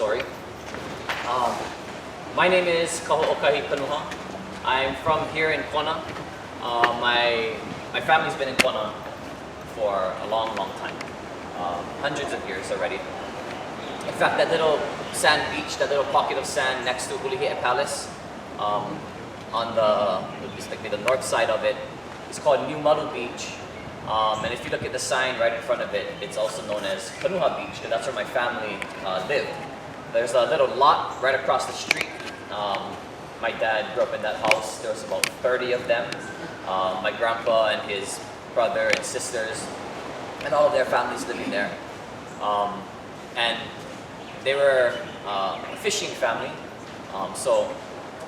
story. My name is Kaho'okahi Kanuha. I'm from here in Kona. My family's been in Kona for a long, long time. Hundreds of years already. In fact, that little sand beach, that little pocket of sand next to Ulihi'e Palace, on the north side of it, is called New Malu Beach. And if you look at the sign right in front of it, it's also known as Kanuha Beach, because that's where my family lived. There's a little lot right across the street. My dad grew up in that house. There was about 30 of them. My grandpa and his brother and sisters, and all of their families living there. And they were a fishing family, so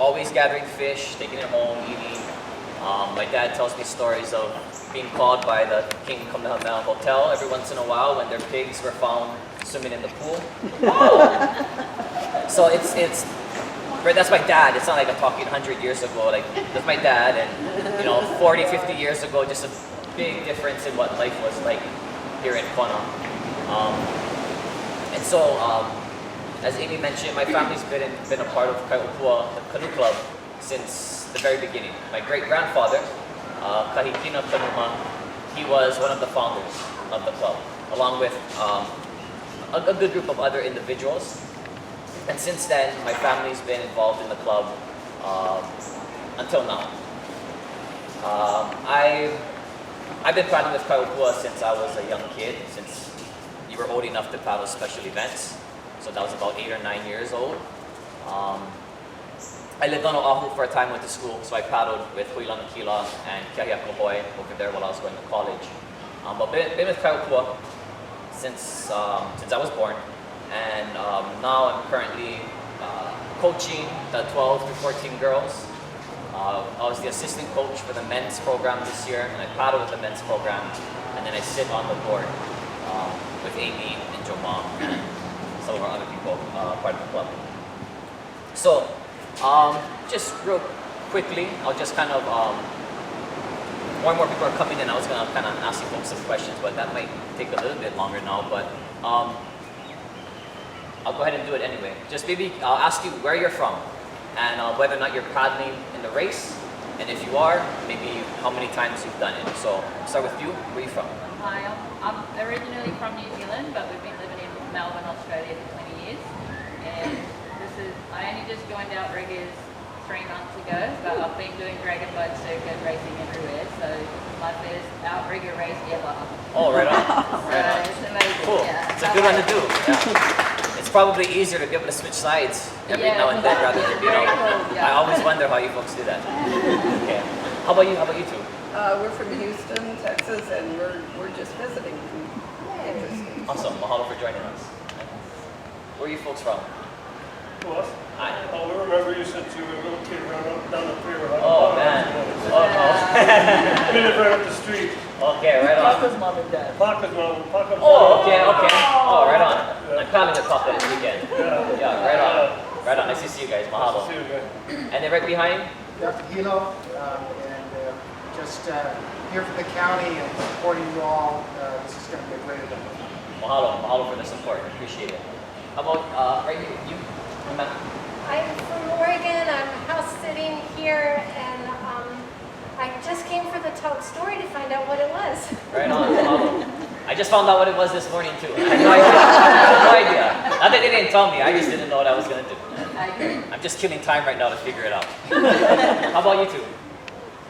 always gathering fish, taking it home, eating. My dad tells me stories of being called by the King Kamehameha Hotel every once in a while when their pigs were found swimming in the pool. So that's my dad. It's not like I'm talking 100 years ago. Like, that's my dad, and 40, 50 years ago, just a big difference in what life was like here in Kona. And so, as Amy mentioned, my family's been a part of Kaho'okahi Canoe Club since the very beginning. My great-grandfather, Kahikina Kanuha, he was one of the founders of the club, along with a good group of other individuals. And since then, my family's been involved in the club until now. I've been paddling with Kaho'okahi since I was a young kid, since you were old enough to paddle special events. So that was about 8 or 9 years old. I lived on Oahu for a time, went to school, so I paddled with Hawaiian and Kaho'okahi over there while I was going to college. But been with Kaho'okahi since I was born. And now I'm currently coaching the 12 to 14 girls. I was the assistant coach for the men's program this year, and I paddle with the men's program, and then I sit on the board with Amy and Jomam and some of our other people part of the club. So, just real quickly, I'll just kind of, more and more people are coming in. I was going to kind of ask you folks some questions, but that might take a little bit longer now, but I'll go ahead and do it anyway. Just maybe I'll ask you where you're from and whether or not you're paddling in the race, and if you are, maybe how many times you've done it. So I'll start with you. Where are you from? Hi, I'm originally from New Zealand, but we've been living in Melbourne, Australia for 20 years. And I only just joined Outriggers 3 months ago, but I've been doing dragon boat circuit racing everywhere. So my first outrigger race ever. Oh, right on. Right on. It's amazing. Cool. Yeah. It's a good one to do. Yeah. It's probably easier to be able to switch sides every now and then rather than, Cool, yeah. I always wonder how you folks do that. Okay. How about you? How about you two? We're from Houston, Texas, and we're just visiting. Interesting. Awesome. Mahalo for joining us. Where are you folks from? Who us? Hi. Oh, we remember you since you were a little kid running up down the pier. Oh, man. Oh. We live right up the street. Okay, right on. Papa's mom and dad. Paca's mom. Paca's Oh, okay. Oh, right on. I'm paddling with Papa this weekend. Yeah, right on. Right on. Nice to see you guys. Mahalo. See you again. And then right behind? Dr. Hilo, and just here for the county and supporting you all. This is going to be a great event. Mahalo for the support. Appreciate it. How about right here? You? Matt? I'm from Oregon. I'm house sitting here, and I just came for the talk story to find out what it was. Right on. Mahalo. I just found out what it was this morning too. I had no idea. Not that they didn't tell me. I just didn't know what I was going to do. I'm just killing time right now to figure it out. How about you two?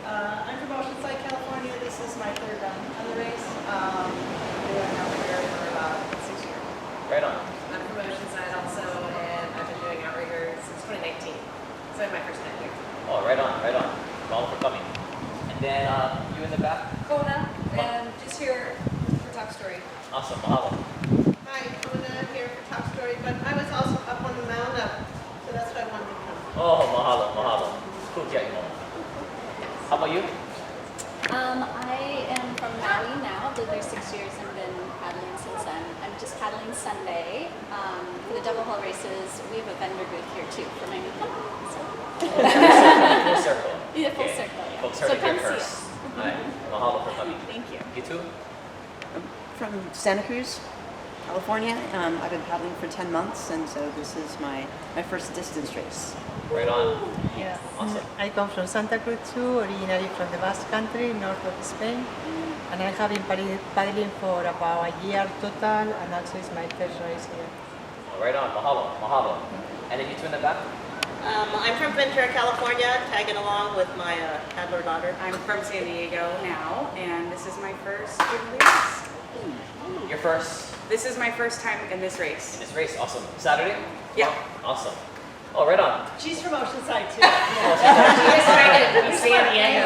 I'm from Oceanside, California. This is my third run on the race. I've been doing outrigger for about 6 years. Right on. I'm from Oceanside also, and I've been doing outrigger since 2019. So I'm my first time here. Oh, right on. Mahalo for coming. And then you in the back? Kona, and just here for Talk Story. Awesome. Mahalo. Hi, Kona here for Top Story, but I was also up on the mound up, so that's why I wanted to come. Oh, mahalo. Cool to you. How about you? I am from Maui now. I've lived there 6 years and been paddling since then. I'm just paddling Sunday. For the double hull races, we have a vendor booth here too for my new company. So. Full circle. Yeah, full Okay. circle. Yeah. Folks So heard it come here see first. us. All right. Mahalo for coming. Thank you. You too? From Santa Cruz. California. I've been paddling for 10 months, and so this is my first distance race. Right on. Yeah. Awesome. I come from Santa Cruz too, originally from the Basque Country, north of Spain. And I have been paddling for about a year total, and also it's my first race here. Right on. Mahalo. Mahalo. And then you two in the back? I'm from Ventura, California, tagging along with my paddler daughter. I'm from San Diego now, and this is my first race. Your first? This is my first time in this race. In this race, awesome. Saturday? Yeah. Awesome. Oh, right on. She's from Oceanside too. San Diego.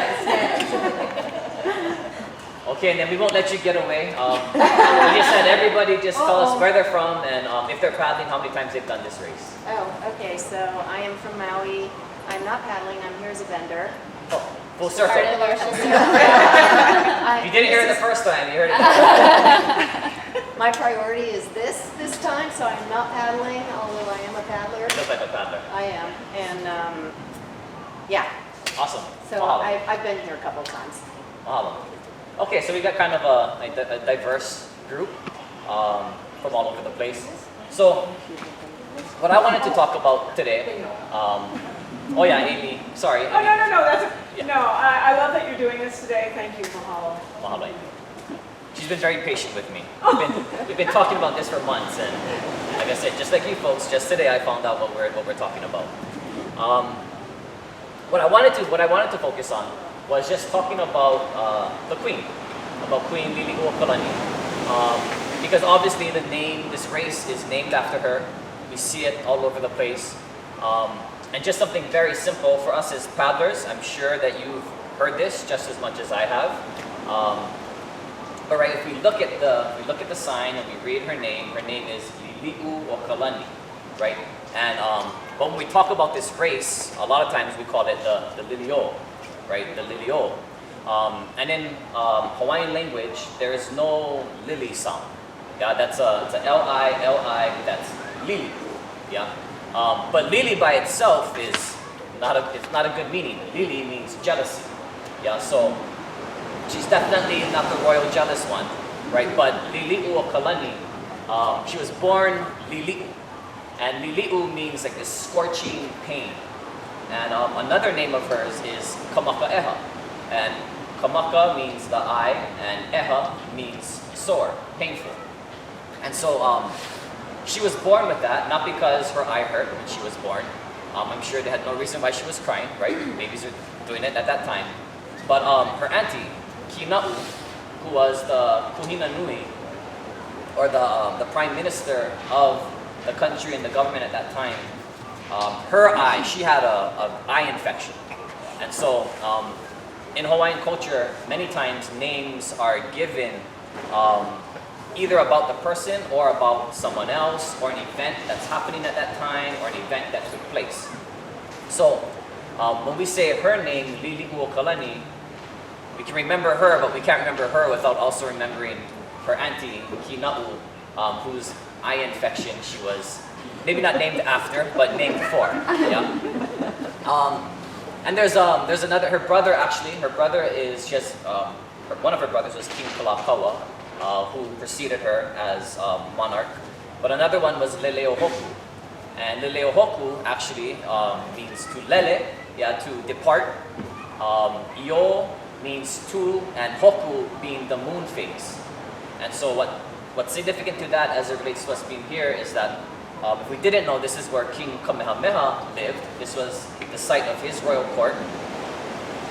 Okay, and then we won't let you get away. You just said everybody just tell us where they're from and if they're paddling, how many times they've done this race. Oh, okay. So I am from Maui. I'm not paddling. I'm here as a vendor. Oh, full circle. Part of our You didn't hear it the first time. You heard it. My priority is this time, so I'm not paddling, although I am a paddler. Just like a paddler. I am, and yeah. Awesome. So Mahalo. I've been here a couple of times. Mahalo. Okay, so we got kind of a diverse group from all over the place. So what I wanted to talk about today, oh yeah, Amy, sorry. Oh, no, that's no, I love that you're doing this today. Thank you, mahalo. Mahalo. She's been very patient with me. We've been talking about this for months, and like I said, just like you folks, just today I found out what we're talking about. What I wanted to focus on was just talking about the Queen, about Queen Liliuokalani, because obviously the name, this race is named after her. We see it all over the place, and just something very simple for us as paddlers. I'm sure that you've heard this just as much as I have. But right, if we look at the sign and we read her name is Liliuokalani, right? And when we talk about this race, a lot of times we call it the Lili'o, right? The Lili'o. And in Hawaiian language, there is no lily sound. Yeah, it's a L-I, that's lili. Yeah. But lili by itself is it's not a good meaning. Lili means jealousy. Yeah. So she's definitely not the royal jealous one, right? But Liliuokalani, she was born Lili'u, and Lili'u means like this scorching pain. And another name of hers is Kamakaeha, and Kamaka means the eye, and Eha means sore, painful. And so she was born with that, not because her eye hurt when she was born. I'm sure they had no reason why she was crying, right? Babies are doing it at that time. But her auntie, Kina'u, who was the Kuhina Nui, or the prime minister of the country and the government at that time, her eye, she had an eye infection. And so in Hawaiian culture, many times names are given either about the person or about someone else, or an event that's happening at that time, or an event that took place. So when we say her name, Liliuokalani, we can remember her, but we can't remember her without also remembering her auntie, Kina'u, whose eye infection she was maybe not named after, but named for. Yeah. And there's another, her brother is just, one of her brothers was King Kalakaua, who preceded her as monarch. But another one was Leleohoku. And Leleohoku actually means to lele, yeah, to depart. Io means to, and hoku being the moon phase. And so what's significant to that as it relates to us being here is that if we didn't know, this is where King Kamehameha lived. This was the site of his royal court.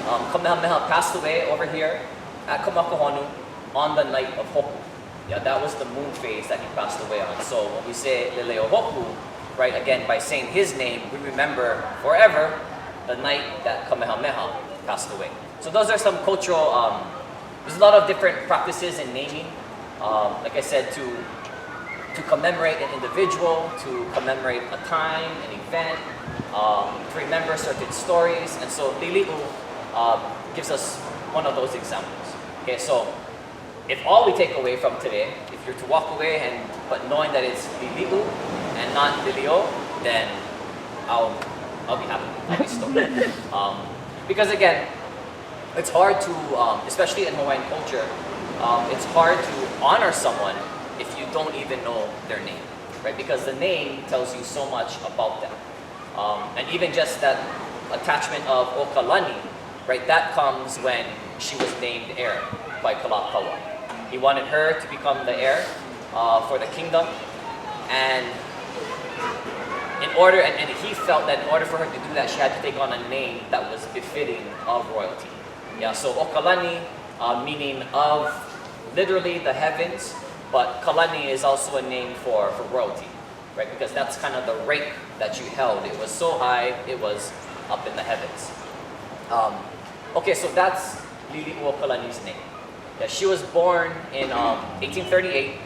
Kamehameha passed away over here at Kamakohonu on the night of Hoku. Yeah, that was the moon phase that he passed away on. So when we say Leleohoku, right, again, by saying his name, we remember forever the night that Kamehameha passed away. So those are some cultural, there's a lot of different practices in naming. Like I said, to commemorate an individual, to commemorate a time, an event, to remember certain stories. And so Lili'u gives us one of those examples. Okay, so if all we take away from today, if you're to walk away but knowing that it's Lili'u and not Lili'o, then I'll be happy. I'll be stoked. Because again, it's hard to, especially in Hawaiian culture, it's hard to honor someone if you don't even know their name, right? Because the name tells you so much about them. And even just that attachment of Okalani, right? That comes when she was named heir by Kalakaua. He wanted her to become the heir for the kingdom, and he felt that in order for her to do that, she had to take on a name that was befitting of royalty. Yeah, so Okalani, meaning of literally the heavens, but Kalani is also a name for royalty, right? Because that's kind of the rank that you held. It was so high, it was up in the heavens. Okay, so that's Liliuokalani's name. Yeah, she was born in 1838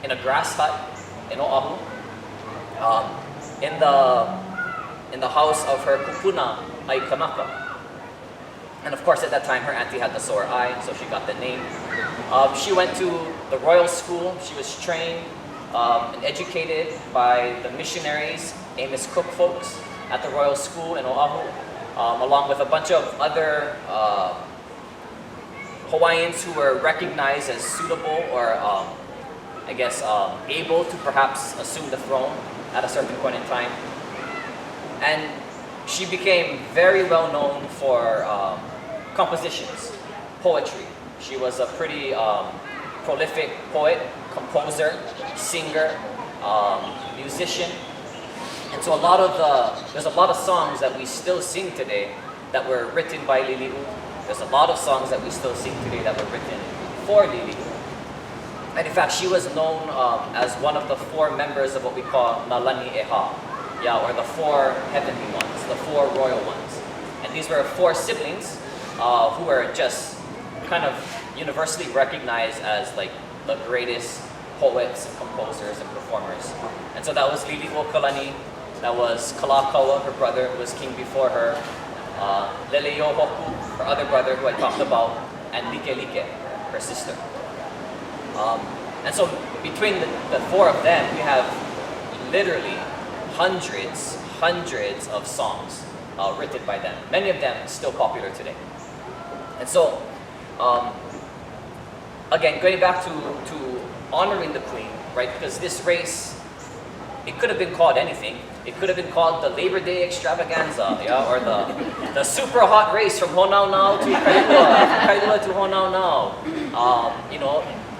in a grass hut in Oahu. In the house of her kupuna, ai kanaka. And of course at that time her auntie had the sore eye, so she got the name. She went to the royal school. She was trained and educated by the missionaries, Amos Cook folks at the royal school in Oahu, along with a bunch of other Hawaiians who were recognized as suitable or able to perhaps assume the throne at a certain point in time. And she became very well known for compositions, poetry. She was a pretty prolific poet, composer, singer, musician. And so there's a lot of songs that we still sing today that were written by Liliu. There's a lot of songs that we still sing today that were written for Liliu. And in fact, she was known as one of the 4 members of what we call Nalani Eha, or the 4 heavenly ones, the 4 royal ones. And these were 4 siblings who were just kind of universally recognized as like the greatest poets and composers and performers. And so that was Liliuokalani, that was Kalakaua, her brother, who was king before her, Leleiohoku, her other brother who I talked about, and Likelike, her sister. And so between the 4 of them, we have literally hundreds of songs written by them. Many of them still popular today. And so, again, going back to honoring the queen, right? Because this race, it could have been called anything. It could have been called the Labor Day Extravaganza, or the super hot race from Honaunau to Kailua, from Kailua to Honaunau.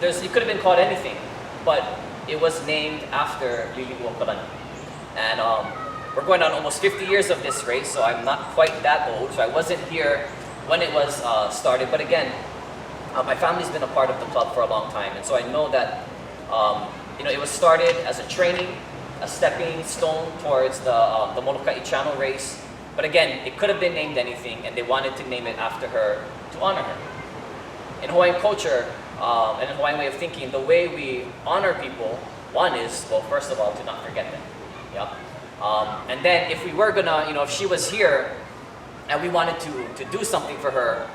It could have been called anything, but it was named after Liliuokalani. And we're going on almost 50 years of this race, so I'm not quite that old, so I wasn't here when it was started. But again, my family's been a part of the club for a long time, and so I know that it was started as a training, a stepping stone towards the Molokai Channel race. But again, it could have been named anything, and they wanted to name it after her to honor her. In Hawaiian culture, and in Hawaiian way of thinking, the way we honor people, one is, well, first of all, to not forget them. Yeah. And then if we were gonna, if she was here and we wanted to do something for her,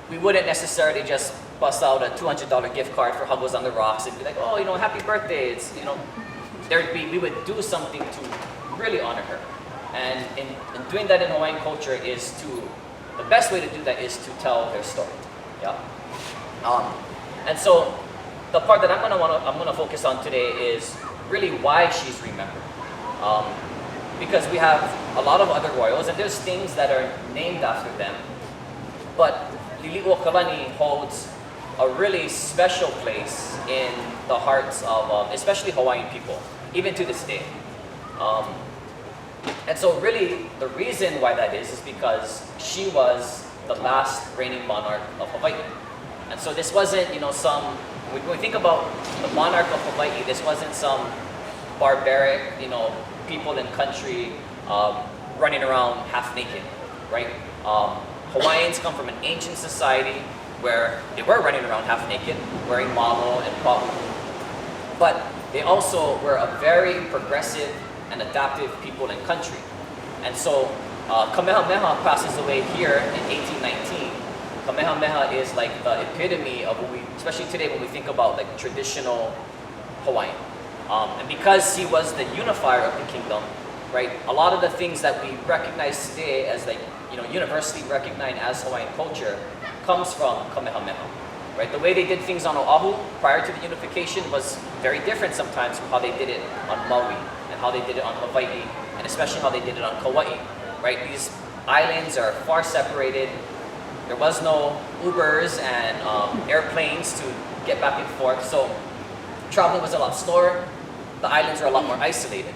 we wouldn't necessarily just bust out a $200 gift card for Huggles on the Rocks and be like, oh, happy birthday. It's, we would do something to really honor her. And in doing that in Hawaiian culture the best way to do that is to tell their story. Yeah. And so the part that I'm gonna focus on today is really why she's remembered. Because we have a lot of other royals, and there's things that are named after them. But Liliuokalani holds a really special place in the hearts of especially Hawaiian people, even to this day. And so really the reason why that is because she was the last reigning monarch of Hawaii. And so this wasn't, when we think about the monarch of Hawaii, this wasn't some barbaric, people in country running around half naked, right? Hawaiians come from an ancient society where they were running around half naked, wearing malo and pahu. But they also were a very progressive and adaptive people and country. And so Kamehameha passes away here in 1819. Kamehameha is like the epitome of especially today when we think about like traditional Hawaiian. And because he was the unifier of the kingdom, right? A lot of the things that we recognize today as universally recognized as Hawaiian culture comes from Kamehameha, right? The way they did things on Oahu prior to the unification was very different sometimes from how they did it on Maui and how they did it on Hawaii, and especially how they did it on Kauai, right? These islands are far separated. There was no Ubers and airplanes to get back and forth, so traveling was a lot slower. The islands are a lot more isolated.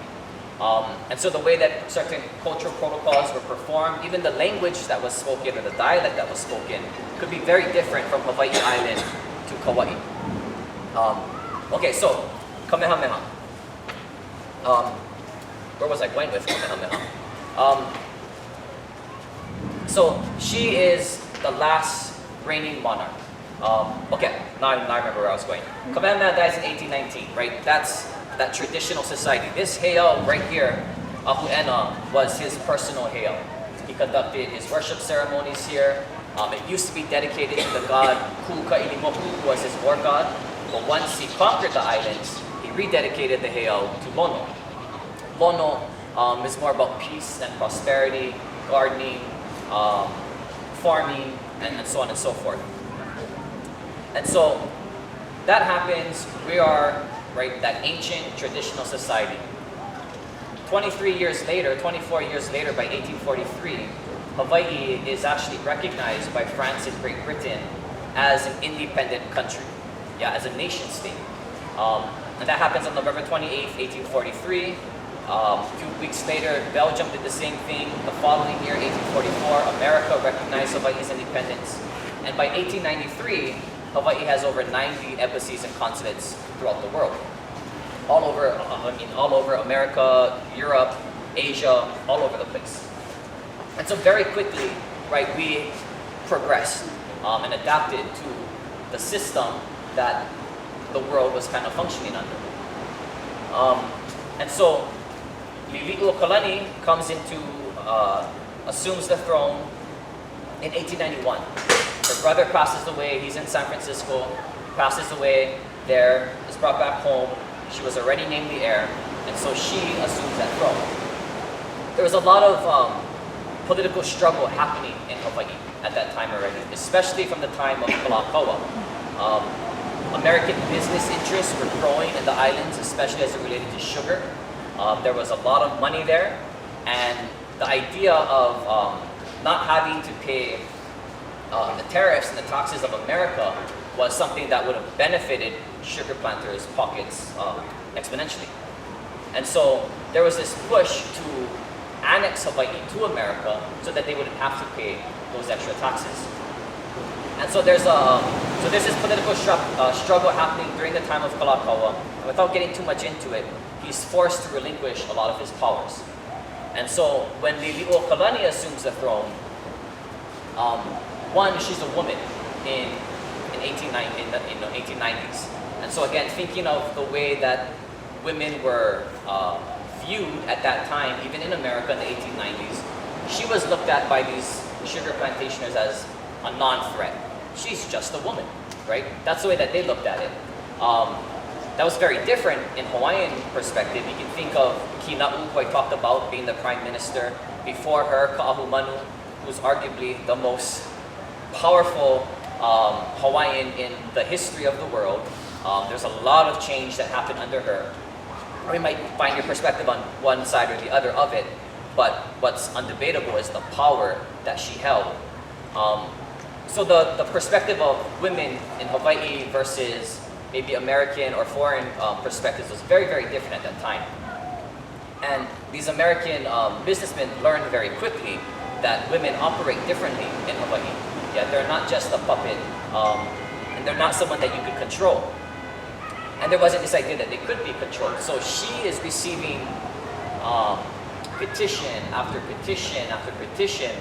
And so the way that certain cultural protocols were performed, even the language that was spoken or the dialect that was spoken, could be very different from Hawaii Island to Kauai. Okay, so Kamehameha. Where was I going with Kamehameha? So she is the last reigning monarch. Okay, now I remember where I was going. Kamehameha dies in 1819, right? That's that traditional society. This heiau right here, Ahu'ena, was his personal heiau. He conducted his worship ceremonies here. It used to be dedicated to the god Kaho'okahi Kanuha, who was his war god. But once he conquered the islands, he rededicated the heiau to Lono. Lono is more about peace and prosperity, gardening, farming, and so on and so forth. And so that happens. We are, right, that ancient traditional society. 24 years later, by 1843, Hawaii is actually recognized by France and Great Britain as an independent country, as a nation state. And that happens on November 28th, 1843. A few weeks later, Belgium did the same thing. The following year, 1844, America recognized Hawaii's independence. And by 1893, Hawaii has over 90 embassies and consulates throughout the world. All over America, Europe, Asia, all over the place. And so very quickly, right, we progressed and adapted to the system that the world was kind of functioning under. And so Liliuokalani comes into, assumes the throne in 1891. Her brother passes away. He's in San Francisco, passes away there, is brought back home. She was already named the heir, and so she assumes that throne. There was a lot of political struggle happening in Hawaii at that time already, especially from the time of Kalakaua. American business interests were growing in the islands, especially as it related to sugar. There was a lot of money there, and the idea of not having to pay the tariffs and the taxes of America was something that would have benefited sugar planters' pockets exponentially. And so there was this push to annex Hawaii to America so that they wouldn't have to pay those extra taxes. And so there's this political struggle happening during the time of Kalakaua. And without getting too much into it, he's forced to relinquish a lot of his powers. And so when Liliuokalani assumes the throne, one, she's a woman in 1890s. And so again, thinking of the way that women were viewed at that time, even in America in the 1890s, she was looked at by these sugar plantationers as a non-threat. She's just a woman, right? That's the way that they looked at it. That was very different in Hawaiian perspective. You can think of Kina'u, who I talked about being the prime minister. Before her, Ka'ahumanu, who's arguably the most powerful Hawaiian in the history of the world. There's a lot of change that happened under her. Or you might find your perspective on one side or the other of it, but what's undebatable is the power that she held. So the perspective of women in Hawaii versus maybe American or foreign perspectives was very, very different at that time. And these American businessmen learned very quickly that women operate differently in Hawaii. Yeah, they're not just a puppet, and they're not someone that you could control. And there wasn't this idea that they could be controlled. So she is receiving petition after petition after petition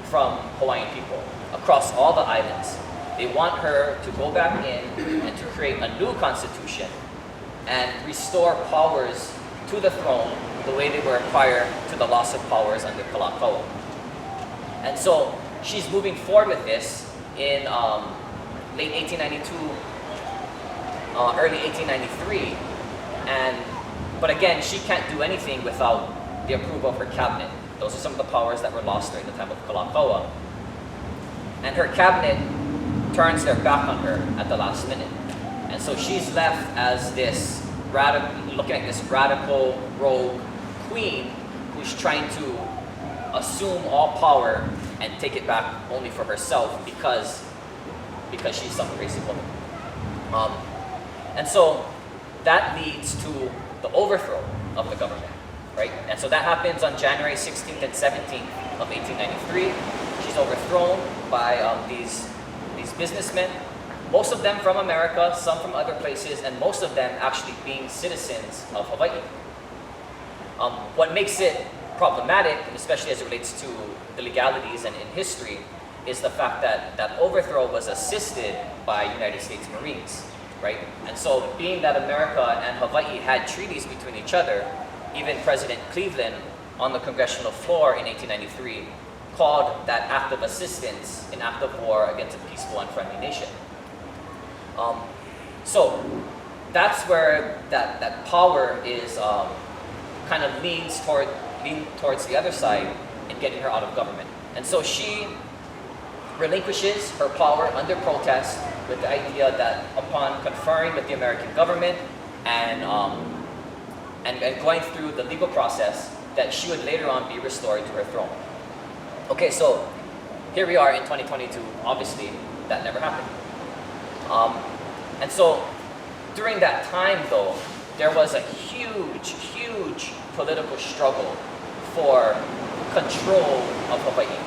from Hawaiian people across all the islands. They want her to go back in and to create a new constitution and restore powers to the throne the way they were prior to the loss of powers under Kalakaua. And so she's moving forward with this in late 1892, early 1893, but again, she can't do anything without the approval of her cabinet. Those are some of the powers that were lost during the time of Kalakaua. And her cabinet turns their back on her at the last minute. And so she's left as this looking at this radical rogue queen who's trying to assume all power and take it back only for herself because she's some crazy woman. And so that leads to the overthrow of the government, right? And so that happens on January 16th and 17th of 1893. She's overthrown by these businessmen, most of them from America, some from other places, and most of them actually being citizens of Hawaii. What makes it problematic, especially as it relates to the legalities and in history, is the fact that that overthrow was assisted by United States Marines, right? And so being that America and Hawaii had treaties between each other, even President Cleveland on the congressional floor in 1893 called that act of assistance an act of war against a peaceful and friendly nation. So that's where that power is kind of leans towards the other side in getting her out of government. And so she relinquishes her power under protest with the idea that upon conferring with the American government and going through the legal process, that she would later on be restored to her throne. Okay, so here we are in 2022. Obviously, that never happened. And so during that time, though, there was a huge, huge political struggle for control of Hawaii,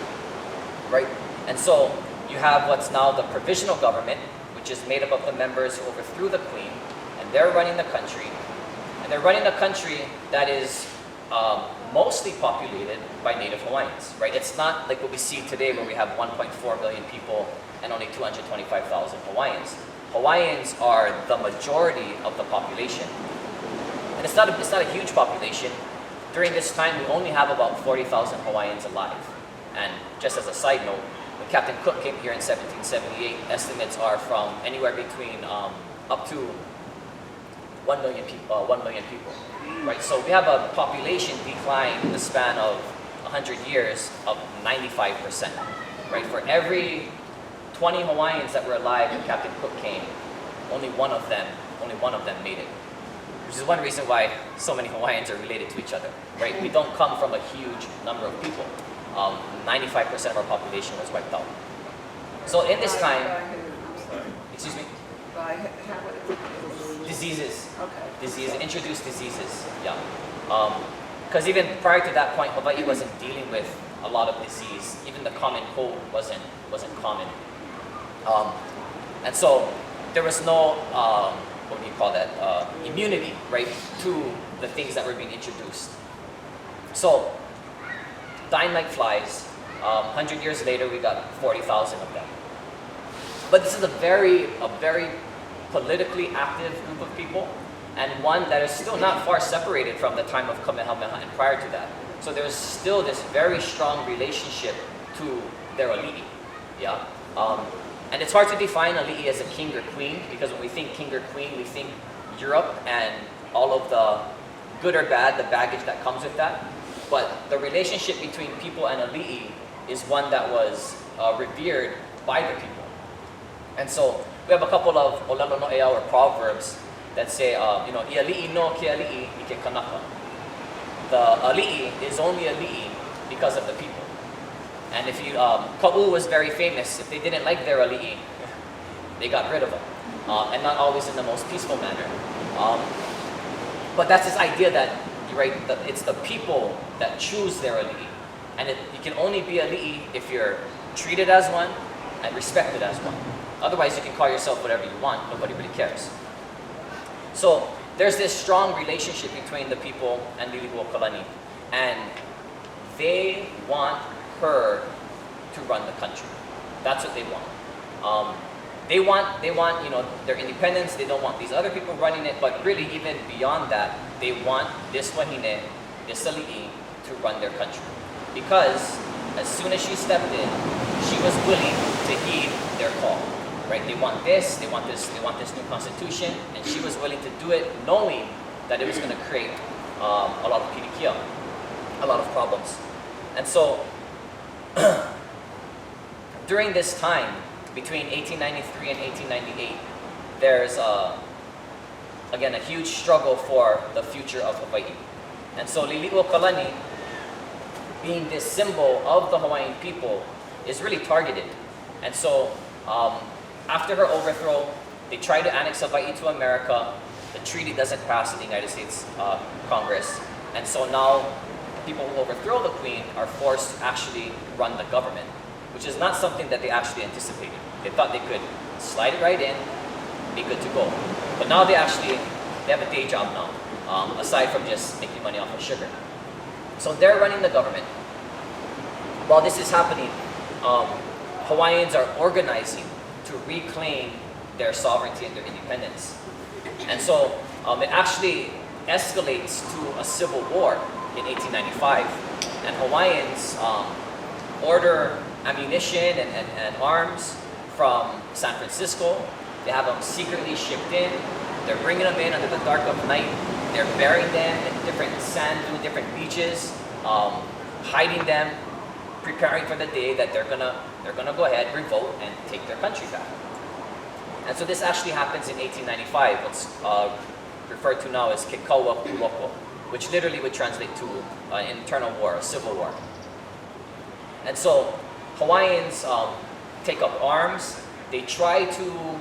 right? And so you have what's now the provisional government, which is made up of the members who overthrew the queen, and they're running the country. And they're running a country that is mostly populated by Native Hawaiians, right? It's not like what we see today where we have 1.4 million people and only 225,000 Hawaiians. Hawaiians are the majority of the population. And it's not a huge population. During this time, we only have about 40,000 Hawaiians alive. And just as a side note, when Captain Cook came here in 1778, estimates are from anywhere between up to 1 million people, right? So we have a population decline in the span of 100 years of 95%, right? For every 20 Hawaiians that were alive when Captain Cook came, only one of them made it. Which is one reason why so many Hawaiians are related to each other, right? We don't come from a huge number of people. 95% of our population was wiped out. So in this time, excuse me? Diseases. Okay. Introduced diseases, yeah. Because even prior to that point, Hawaii wasn't dealing with a lot of disease. Even the common cold wasn't common. And so there was no, what do you call that, immunity, right, to the things that were being introduced. So, dying like flies, 100 years later we got 40,000 of them. But this is a very politically active group of people, and one that is still not far separated from the time of Kamehameha and prior to that. So there's still this very strong relationship to their ali'i, yeah? And it's hard to define ali'i as a king or queen, because when we think king or queen, we think Europe and all of the good or bad, the baggage that comes with that. But the relationship between people and ali'i is one that was revered by the people. And so we have a couple of olelo no ea, or proverbs that say, "Iali'i no ke ali'i I ke kanaka." The ali'i is only ali'i because of the people. And if you, Ka'u was very famous. If they didn't like their ali'i, they got rid of them, and not always in the most peaceful manner. But that's this idea that, right, it's the people that choose their ali'i, and you can only be ali'i if you're treated as one and respected as one. Otherwise, you can call yourself whatever you want. Nobody really cares. So there's this strong relationship between the people and Liliuokalani, and they want her to run the country. That's what they want. They want their independence. They don't want these other people running it. But really, even beyond that, they want this wahine, this ali'i, to run their country. Because as soon as she stepped in, she was willing to heed their call. Right? They want this new constitution, and she was willing to do it, knowing that it was going to create a lot of pinikia, a lot of problems. And so during this time, between 1893 and 1898, there's again, a huge struggle for the future of Hawaii. And so Liliuokalani, being this symbol of the Hawaiian people, is really targeted. And so after her overthrow, they try to annex Hawaii to America. The treaty doesn't pass in the United States Congress. And so now people who overthrow the queen are forced to actually run the government, which is not something that they actually anticipated. They thought they could slide it right in, be good to go. But now they have a day job now, aside from just making money off of sugar. So they're running the government. While this is happening, Hawaiians are organizing to reclaim their sovereignty and their independence. And so it actually escalates to a civil war in 1895. And Hawaiians order ammunition and arms from San Francisco. They have them secretly shipped in. They're bringing them in under the dark of night. They're burying them in different sand dune, different beaches, hiding them, preparing for the day that they're gonna go ahead, revolt, and take their country back. And so this actually happens in 1895. What's referred to now as Kaho'okahi Kanuha, which literally would translate to an internal war, a civil war. And so Hawaiians take up arms. They try to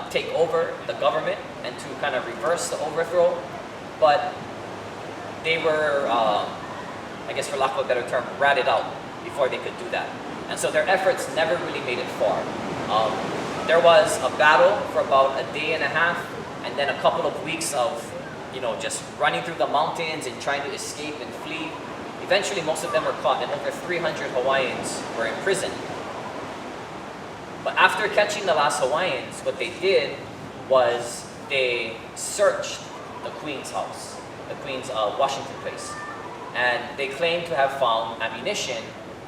take over the government and to kind of reverse the overthrow, but they were, I guess for lack of a better term, ratted out before they could do that. And so their efforts never really made it far. There was a battle for about a day and a half, and then a couple of weeks of, just running through the mountains and trying to escape and flee. Eventually, most of them were caught, and over 300 Hawaiians were imprisoned. But after catching the last Hawaiians, what they did was they searched the Queen's house, the Queen's Washington place, and they claimed to have found ammunition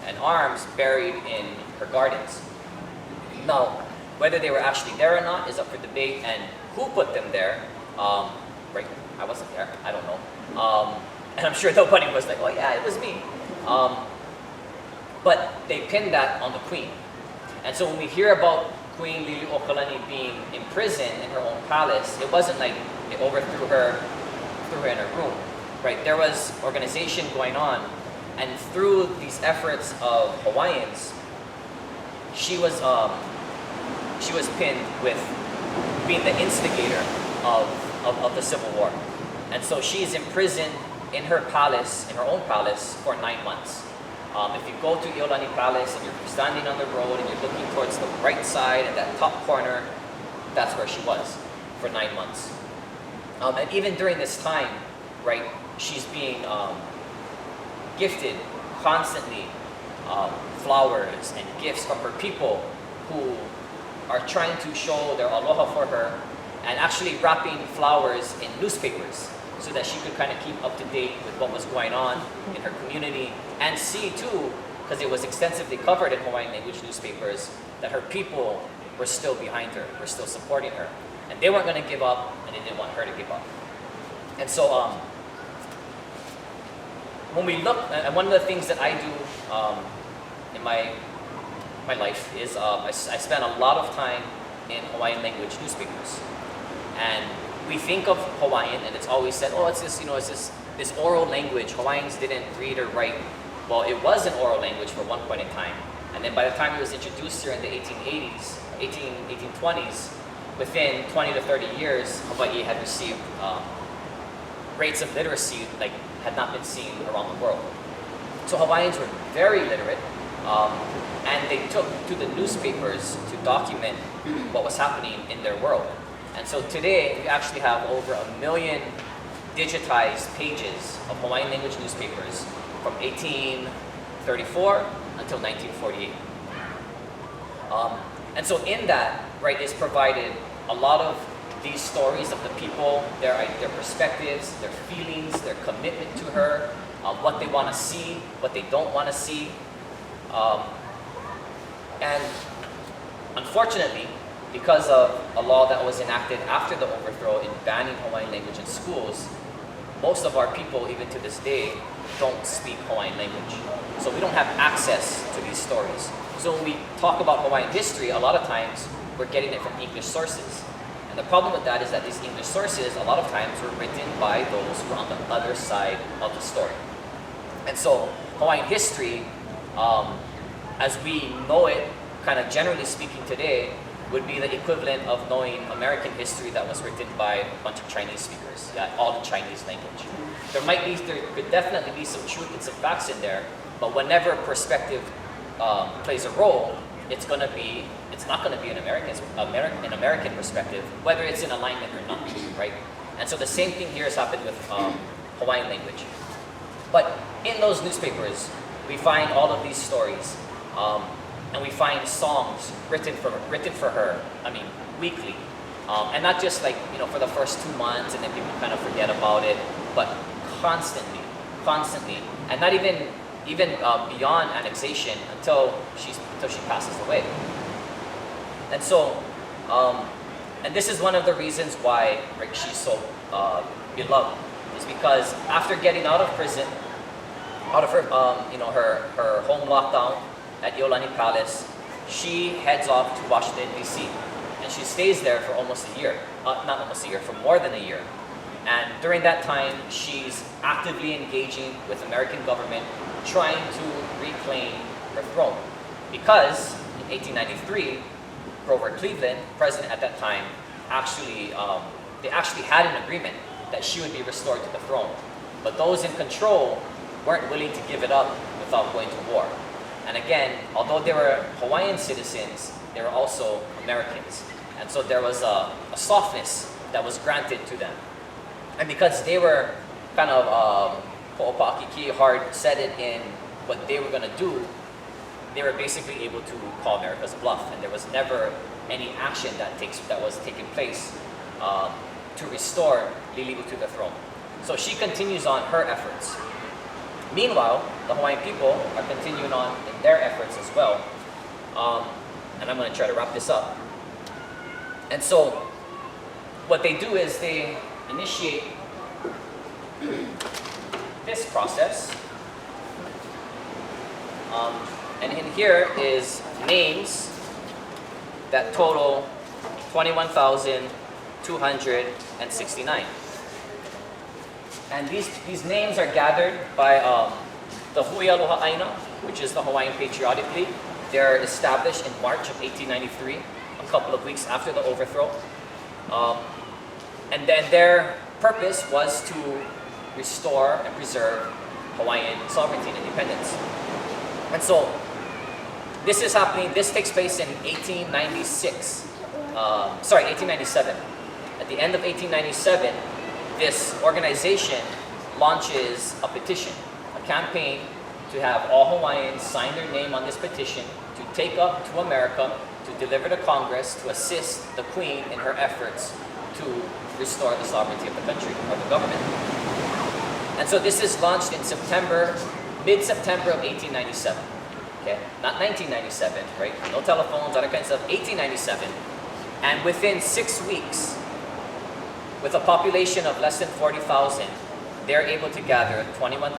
and arms buried in her gardens. Now, whether they were actually there or not is up for debate, and who put them there, right? I wasn't there, I don't know. And I'm sure nobody was like, oh yeah, it was me. But they pinned that on the Queen. And so when we hear about Queen Liliuokalani being imprisoned in her own palace, it wasn't like they overthrew her, threw her in her room, right? There was organization going on, and through these efforts of Hawaiians, she was pinned with being the instigator of the Civil War. And so she's imprisoned in her palace, in her own palace, for 9 months. If you go to Iolani Palace and you're standing on the road and you're looking towards the right side at that top corner, that's where she was for 9 months. And even during this time, right, she's being gifted constantly flowers and gifts from her people who are trying to show their aloha for her, and actually wrapping flowers in newspapers so that she could kind of keep up to date with what was going on in her community, and see too, because it was extensively covered in Hawaiian language newspapers, that her people were still behind her, were still supporting her. And they weren't going to give up, and they didn't want her to give up. And so when we look, and one of the things that I do in my life is I spend a lot of time in Hawaiian language newspapers. And we think of Hawaiian, and it's always said, oh, it's this oral language. Hawaiians didn't read or write. Well, it was an oral language for one point in time. And then by the time it was introduced here in the 1820s, within 20 to 30 years, Hawaii had received rates of literacy like had not been seen around the world. So Hawaiians were very literate, and they took to the newspapers to document what was happening in their world. And so today, we actually have over 1 million digitized pages of Hawaiian language newspapers from 1834 until 1948. And so in that, right, is provided a lot of these stories of the people, their perspectives, their feelings, their commitment to her, what they want to see, what they don't want to see. And unfortunately, because of a law that was enacted after the overthrow in banning Hawaiian language in schools, most of our people, even to this day, don't speak Hawaiian language. So we don't have access to these stories. So when we talk about Hawaiian history, a lot of times we're getting it from English sources. And the problem with that is that these English sources, a lot of times, were written by those who are on the other side of the story. And so Hawaiian history, as we know it, kind of generally speaking today, would be the equivalent of knowing American history that was written by a bunch of Chinese speakers, all the Chinese language. There could definitely be some truth and some facts in there, but whenever perspective plays a role, it's not going to be an American perspective, whether it's in alignment or not, right? And so the same thing here has happened with Hawaiian language. But in those newspapers, we find all of these stories, and we find songs written for her, weekly. And not just for the first 2 months and then people kind of forget about it, but constantly. And not even beyond annexation until she passes away. And so, and this is one of the reasons why she's so beloved, is because after getting out of prison, out of her her home lockdown at Iolani Palace, she heads off to Washington, D.C. And she stays there for almost a year. Not almost a year, for more than a year. And during that time, she's actively engaging with American government, trying to reclaim her throne. Because in 1893, Grover Cleveland, president at that time, they actually had an agreement that she would be restored to the throne. But those in control weren't willing to give it up without going to war. And again, although they were Hawaiian citizens, they were also Americans. And so there was a softness that was granted to them. And because they were kind of ho'opa'akiki, hard-setted in what they were going to do, they were basically able to call America's bluff. And there was never any action that was taking place to restore Liliu to the throne. So she continues on her efforts. Meanwhile, the Hawaiian people are continuing on in their efforts as well. And I'm going to try to wrap this up. And so what they do is they initiate this process. And in here is names that total 21,269. And these names are gathered by the Hui Aloha Aina, which is the Hawaiian Patriotic League. They're established in March of 1893, a couple of weeks after the overthrow. And then their purpose was to restore and preserve Hawaiian sovereignty and independence. And so this is happening, this takes place in 1897. At the end of 1897, this organization launches a petition, a campaign to have all Hawaiians sign their name on this petition to take up to America, to deliver to Congress, to assist the Queen in her efforts to restore the sovereignty of the country, or the government. And so this is launched in mid-September of 1897. Okay, not 1997, right? No telephones, other kinds of stuff. 1897, and within 6 weeks, with a population of less than 40,000, they're able to gather 21